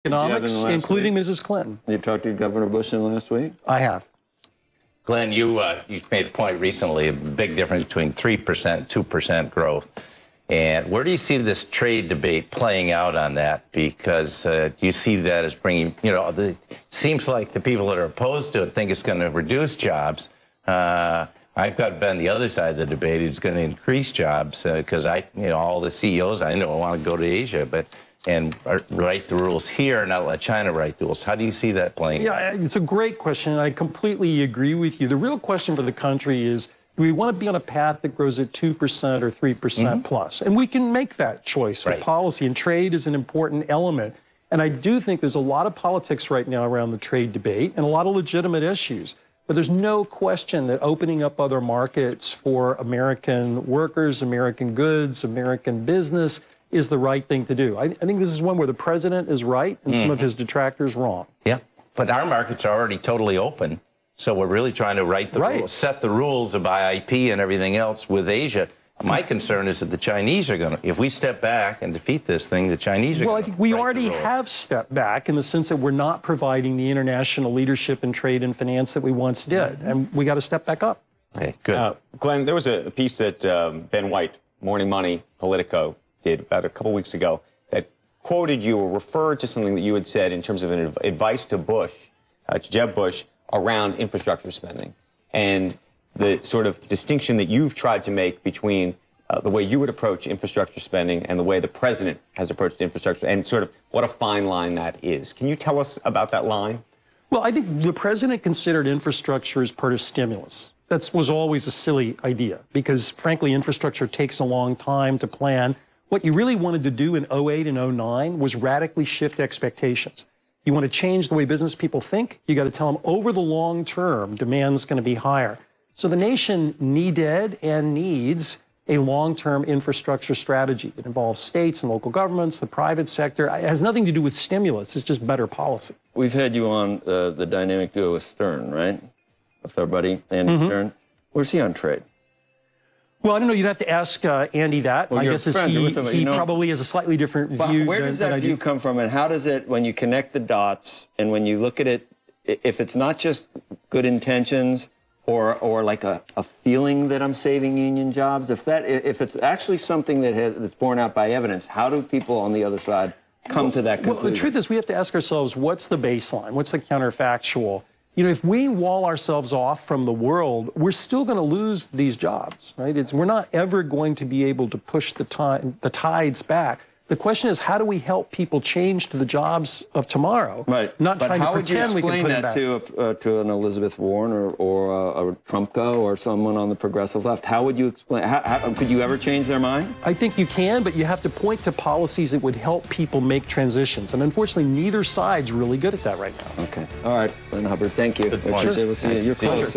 economics, including Mrs. Clinton. You've talked to Governor Bush in the last week? I have. Glenn, you made a point recently, a big difference between 3% and 2% growth. And where do you see this trade debate playing out on that? Because do you see that as bringing, it seems like the people that are opposed to it think it's going to reduce jobs. I've got been the other side of the debate. It's going to increase jobs because all the CEOs I know want to go to Asia, and write the rules here, not let China write the rules. How do you see that playing? Yeah, it's a great question, and I completely agree with you. The real question for the country is, do we want to be on a path that grows at 2% or 3% plus? And we can make that choice with policy, and trade is an important element. And I do think there's a lot of politics right now around the trade debate and a lot of legitimate issues. But there's no question that opening up other markets for American workers, American goods, American business is the right thing to do. I think this is one where the president is right and some of his detractors wrong. Yeah, but our markets are already totally open. So we're really trying to write the rules, set the rules of IP and everything else with Asia. My concern is that the Chinese are going to, if we step back and defeat this thing, the Chinese are going to. Well, I think we already have stepped back in the sense that we're not providing the international leadership in trade and finance that we once did. And we got to step back up. Okay, good. Glenn, there was a piece that Ben White, Morning Money, Politico, did about a couple weeks ago that quoted you or referred to something that you had said in terms of an advice to Bush, to Jeb Bush, around infrastructure spending and the sort of distinction that you've tried to make between the way you would approach infrastructure spending and the way the president has approached infrastructure, and sort of what a fine line that is. Can you tell us about that line? Well, I think the president considered infrastructure as part of stimulus. That was always a silly idea because, frankly, infrastructure takes a long time to plan. What you really wanted to do in 08 and 09 was radically shift expectations. You want to change the way business people think, you got to tell them over the long term, demand's going to be higher. So the nation needed and needs a long-term infrastructure strategy. It involves states and local governments, the private sector. It has nothing to do with stimulus. It's just better policy. We've had you on the dynamic duo with Stern, right? With our buddy, Andy Stern. Where's he on trade? Well, I don't know. You'd have to ask Andy that. Well, My guess is he probably has a slightly different view. Where does that view come from, and how does it, when you connect the dots and when you look at it, if it's not just good intentions or like a feeling that I'm saving union jobs, if it's actually something that's borne out by evidence, how do people on the other side come to that conclusion? Well, the truth is we have to ask ourselves, what's the baseline? What's the counterfactual? If we wall ourselves off from the world, we're still going to lose these jobs, right? We're not ever going to be able to push the tides back. The question is, how do we help people change to the jobs of tomorrow? Right. Not trying to pretend we can put them back. How would you explain that to an Elizabeth Warren or a Trumpko or someone on the progressive left? How would you explain? Could you ever change their mind? I think you can, but you have to point to policies that would help people make transitions. And unfortunately, neither side's really good at that right now. Okay. All right, Glenn Hubbard, thank you. Good point. We'll see you. You're close.